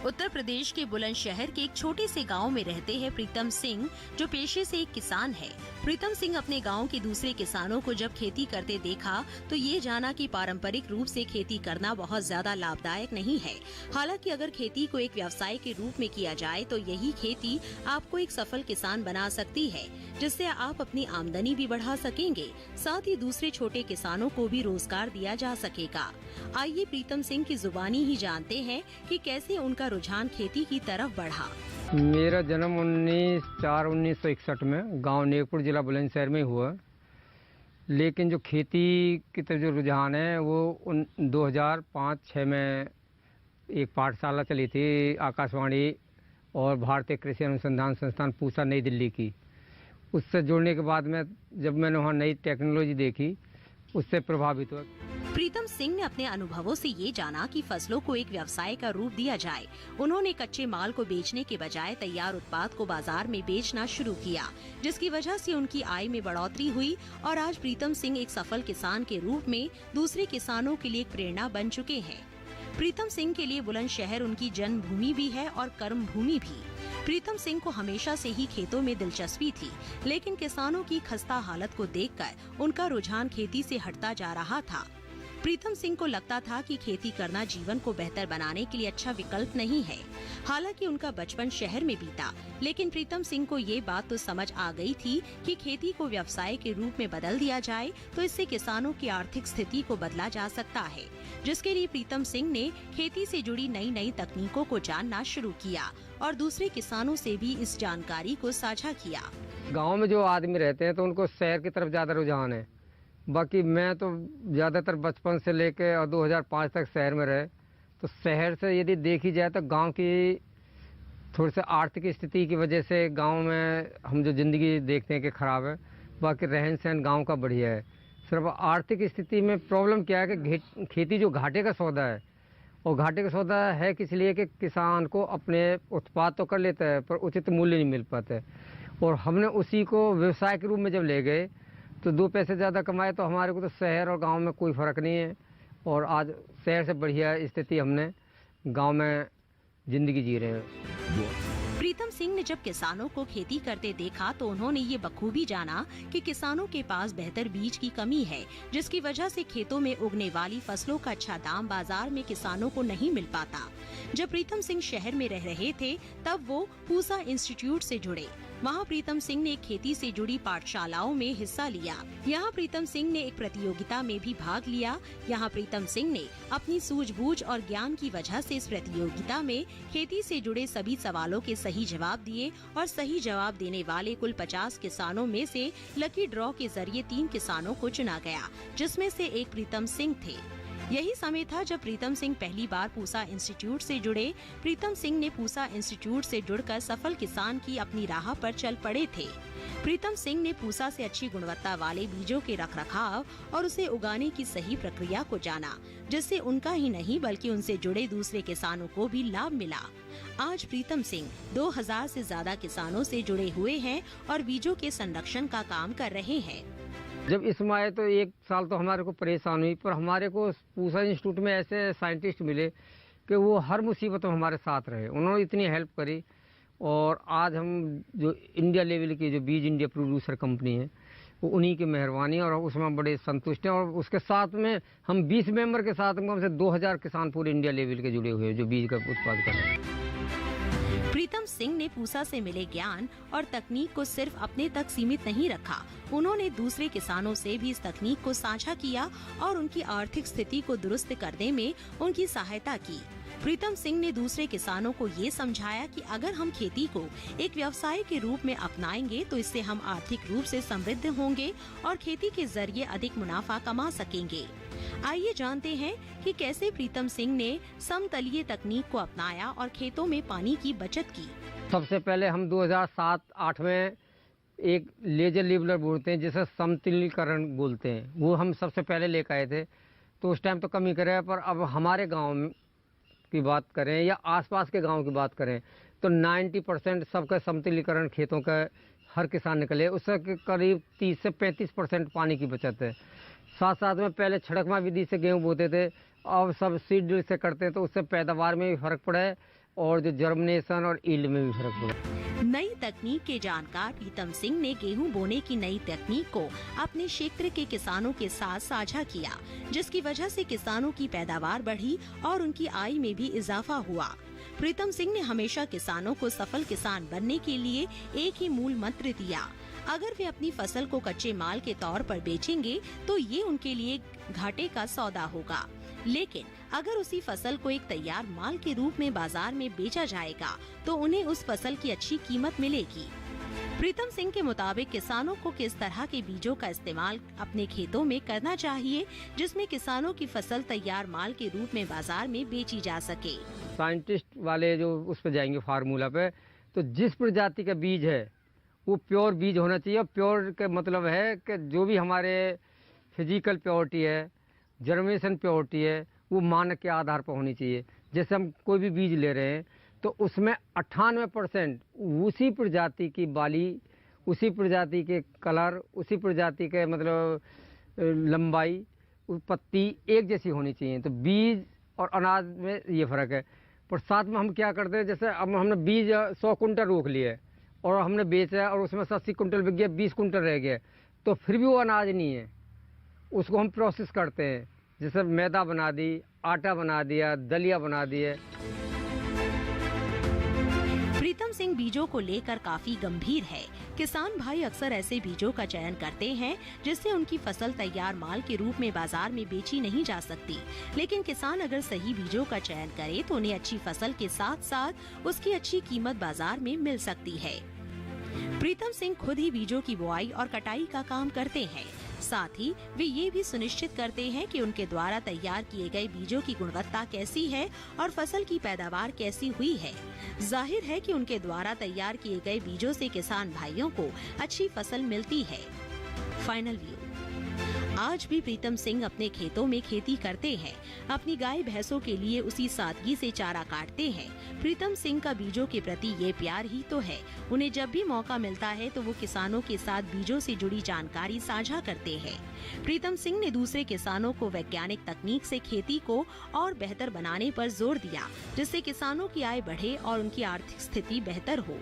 उत्तर प्रदेश के बुलंदशहर के एक छोटे से गांव में रहते हैं प्रीतम सिंह, जो पेशे से एक किसान है। प्रीतम सिंह अपने गांव के दूसरे किसानों को जब खेती करते देखा तो ये जाना कि पारंपरिक रूप से खेती करना बहुत ज्यादा लाभदायक नहीं है। हालांकि अगर खेती को एक व्यवसाय के रूप में किया जाए तो यही खेती आपको एक सफल किसान बना सकती है, जिससे आप अपनी आमदनी भी बढ़ा सकेंगे, साथ ही दूसरे छोटे किसानों को भी रोजगार दिया जा सकेगा। आइए प्रीतम सिंह की जुबानी ही जानते हैं कि कैसे उनका रुझान खेती की तरफ बढ़ा। मेरा जन्म 19/4/1961 में गांव नेकपुर जिला बुलंदशहर में हुआ, लेकिन जो खेती की तरफ जो रुझान है वो 2005-06 में एक पाठशाला चली थी आकाशवाणी और भारतीय कृषि अनुसंधान संस्थान पूसा नई दिल्ली की। उससे जुड़ने के बाद में जब मैंने वहाँ नई टेक्नोलॉजी देखी उससे प्रभावित हुआ। प्रीतम सिंह ने अपने अनुभवों से ये जाना कि फसलों को एक व्यवसाय का रूप दिया जाए। उन्होंने कच्चे माल को बेचने के बजाय तैयार उत्पाद को बाजार में बेचना शुरू किया, जिसकी वजह से उनकी आय में बढ़ोतरी हुई और आज प्रीतम सिंह एक सफल किसान के रूप में दूसरे किसानों के लिए एक प्रेरणा बन चुके हैं। प्रीतम सिंह के लिए बुलंदशहर उनकी जन्मभूमि भी है और कर्म भूमि भी। प्रीतम सिंह को हमेशा से ही खेतों में दिलचस्पी थी, लेकिन किसानों की खस्ता हालत को देखकर उनका रुझान खेती से हटता जा रहा था। प्रीतम सिंह को लगता था कि खेती करना जीवन को बेहतर बनाने के लिए अच्छा विकल्प नहीं है। हालांकि उनका बचपन शहर में बीता, लेकिन प्रीतम सिंह को ये बात तो समझ आ गई थी कि खेती को व्यवसाय के रूप में बदल दिया जाए तो इससे किसानों की आर्थिक स्थिति को बदला जा सकता है, जिसके लिए प्रीतम सिंह ने खेती से जुड़ी नई नई तकनीकों को जानना शुरू किया और दूसरे किसानों से भी इस जानकारी को साझा किया। गाँव में जो आदमी रहते हैं तो उनको शहर की तरफ ज़्यादा रुझान है। बाकी मैं तो ज़्यादातर बचपन से लेकर और 2005 तक शहर में रहे, तो शहर से यदि देखी जाए तो गांव की थोड़ी सी आर्थिक स्थिति की वजह से गांव में हम जो ज़िंदगी देखते हैं कि ख़राब है। बाकी रहन सहन गांव का बढ़िया है। सिर्फ आर्थिक स्थिति में प्रॉब्लम क्या है कि खेती जो घाटे का सौदा है, और घाटे का सौदा है किस लिए कि किसान को अपने उत्पाद तो कर लेता है पर उचित मूल्य नहीं मिल पाता है। और हमने उसी को व्यवसाय के रूप में जब ले गए तो 2 पैसे ज़्यादा कमाए तो हमारे को तो शहर और गांव में कोई फ़र्क नहीं है। और आज शहर से बढ़िया स्थिति हमने गांव में ज़िंदगी जी रहे हैं। प्रीतम सिंह ने जब किसानों को खेती करते देखा तो उन्होंने ये बखूबी जाना कि किसानों के पास बेहतर बीज की कमी है, जिसकी वजह से खेतों में उगने वाली फसलों का अच्छा दाम बाजार में किसानों को नहीं मिल पाता। जब प्रीतम सिंह शहर में रह रहे थे तब वो पूसा इंस्टीट्यूट से जुड़े। वहाँ प्रीतम सिंह ने खेती से जुड़ी पाठशालाओं में हिस्सा लिया। यहाँ प्रीतम सिंह ने एक प्रतियोगिता में भी भाग लिया। यहाँ प्रीतम सिंह ने अपनी सूझबूझ और ज्ञान की वजह से इस प्रतियोगिता में खेती से जुड़े सभी सवालों के सही जवाब दिए और सही जवाब देने वाले कुल 50 किसानों में से लकी ड्रॉ के जरिए 3 किसानों को चुना गया, जिसमें से एक प्रीतम सिंह थे। यही समय था जब प्रीतम सिंह पहली बार पूसा इंस्टीट्यूट से जुड़े। प्रीतम सिंह ने पूसा इंस्टीट्यूट से जुड़कर सफल किसान की अपनी राह पर चल पड़े थे। प्रीतम सिंह ने पूसा से अच्छी गुणवत्ता वाले बीजों के रखरखाव और उसे उगाने की सही प्रक्रिया को जाना, जिससे उनका ही नहीं बल्कि उनसे जुड़े दूसरे किसानों को भी लाभ मिला। आज प्रीतम सिंह 2000 से ज्यादा किसानों से जुड़े हुए हैं और बीजों के संरक्षण का काम कर रहे हैं। जब इसमें आए तो 1 साल तो हमारे को परेशान हुई, पर हमारे को पूसा इंस्टीट्यूट में ऐसे साइंटिस्ट मिले कि वो हर मुसीबत में हमारे साथ रहे। उन्होंने इतनी हेल्प करी और आज हम जो इंडिया लेवल की जो बीज इंडिया प्रोड्यूसर कंपनी है वो उन्हीं की मेहरबानी और उसमें बड़े संतुष्ट हैं। और उसके साथ में हम 20 मेंबर के साथ कम से 2000 किसान पूरे इंडिया लेवल के जुड़े हुए हैं जो बीज का उत्पादन कर रहे हैं। प्रीतम सिंह ने पूसा से मिले ज्ञान और तकनीक को सिर्फ अपने तक सीमित नहीं रखा। उन्होंने दूसरे किसानों से भी इस तकनीक को साझा किया और उनकी आर्थिक स्थिति को दुरुस्त करने में उनकी सहायता की। प्रीतम सिंह ने दूसरे किसानों को ये समझाया कि अगर हम खेती को एक व्यवसाय के रूप में अपनाएंगे तो इससे हम आर्थिक रूप से समृद्ध होंगे और खेती के जरिए अधिक मुनाफा कमा सकेंगे। आइए जानते हैं कि कैसे प्रीतम सिंह ने समतलीय तकनीक को अपनाया और खेतों में पानी की बचत की। सबसे पहले हम 2007-08 में एक लेजर लेवलर बोलते हैं जिसे समतलीकरण बोलते हैं, वो हम सबसे पहले लेकर आए थे। तो उस टाइम तो कमी करे, पर अब हमारे गांव की बात करें या आसपास के गांव की बात करें तो 90% सबका समतलीकरण खेतों का हर किसान निकले। उससे करीब 30 से 35% पानी की बचत है। साथ साथ में पहले छिड़कमा विधि से गेहूँ बोते थे, अब सब सीड ड्रिल से करते हैं, तो उससे पैदावार में भी फर्क पड़ा है और जो जर्मिनेशन और ईल्ड में भी फर्क पड़ा है। नई तकनीक के जानकार प्रीतम सिंह ने गेहूं बोने की नई तकनीक को अपने क्षेत्र के किसानों के साथ साझा किया, जिसकी वजह से किसानों की पैदावार बढ़ी और उनकी आय में भी इजाफा हुआ। प्रीतम सिंह ने हमेशा किसानों को सफल किसान बनने के लिए एक ही मूल मंत्र दिया, अगर वे अपनी फसल को कच्चे माल के तौर पर बेचेंगे तो ये उनके लिए घाटे का सौदा होगा, लेकिन अगर उसी फसल को एक तैयार माल के रूप में बाजार में बेचा जाएगा तो उन्हें उस फसल की अच्छी कीमत मिलेगी। प्रीतम सिंह के मुताबिक किसानों को किस तरह के बीजों का इस्तेमाल अपने खेतों में करना चाहिए, जिसमें किसानों की फसल तैयार माल के रूप में बाजार में बेची जा सके। साइंटिस्ट वाले जो उस पर जाएंगे फार्मूला पे, तो जिस प्रजाति का बीज है वो प्योर बीज होना चाहिए। प्योर का मतलब है कि जो भी हमारे फिजिकल प्योरिटी है, जर्मिनेशन प्योरिटी है, वो मानक के आधार पर होनी चाहिए। जैसे हम कोई भी बीज ले रहे हैं तो उसमें 98% उसी प्रजाति की बाली, उसी प्रजाति के कलर, उसी प्रजाति के मतलब लंबाई, पत्ती एक जैसी होनी चाहिए। तो बीज और अनाज में ये फ़र्क है। पर साथ में हम क्या करते हैं, जैसे अब हमने बीज 100 कुंटल रोक लिए और हमने बेचा और उसमें 80 कुंटल बिक गया, 20 कुंटल रह गया, तो फिर भी वो अनाज नहीं है। उसको हम प्रोसेस करते हैं, जैसे मैदा बना दी, आटा बना दिया, दलिया बना दिए। प्रीतम सिंह बीजों को लेकर काफी गंभीर है। किसान भाई अक्सर ऐसे बीजों का चयन करते हैं जिससे उनकी फसल तैयार माल के रूप में बाजार में बेची नहीं जा सकती, लेकिन किसान अगर सही बीजों का चयन करे तो उन्हें अच्छी फसल के साथ साथ उसकी अच्छी कीमत बाजार में मिल सकती है। प्रीतम सिंह खुद ही बीजों की बुआई और कटाई का काम करते हैं। साथ ही वे ये भी सुनिश्चित करते हैं कि उनके द्वारा तैयार किए गए बीजों की गुणवत्ता कैसी है और फसल की पैदावार कैसी हुई है। जाहिर है कि उनके द्वारा तैयार किए गए बीजों से किसान भाइयों को अच्छी फसल मिलती है। Final view. आज भी प्रीतम सिंह अपने खेतों में खेती करते हैं, अपनी गाय भैंसों के लिए उसी सादगी से चारा काटते हैं। प्रीतम सिंह का बीजों के प्रति ये प्यार ही तो है। उन्हें जब भी मौका मिलता है तो वो किसानों के साथ बीजों से जुड़ी जानकारी साझा करते हैं। प्रीतम सिंह ने दूसरे किसानों को वैज्ञानिक तकनीक से खेती को और बेहतर बनाने पर जोर दिया, जिससे किसानों की आय बढ़े और उनकी आर्थिक स्थिति बेहतर हो।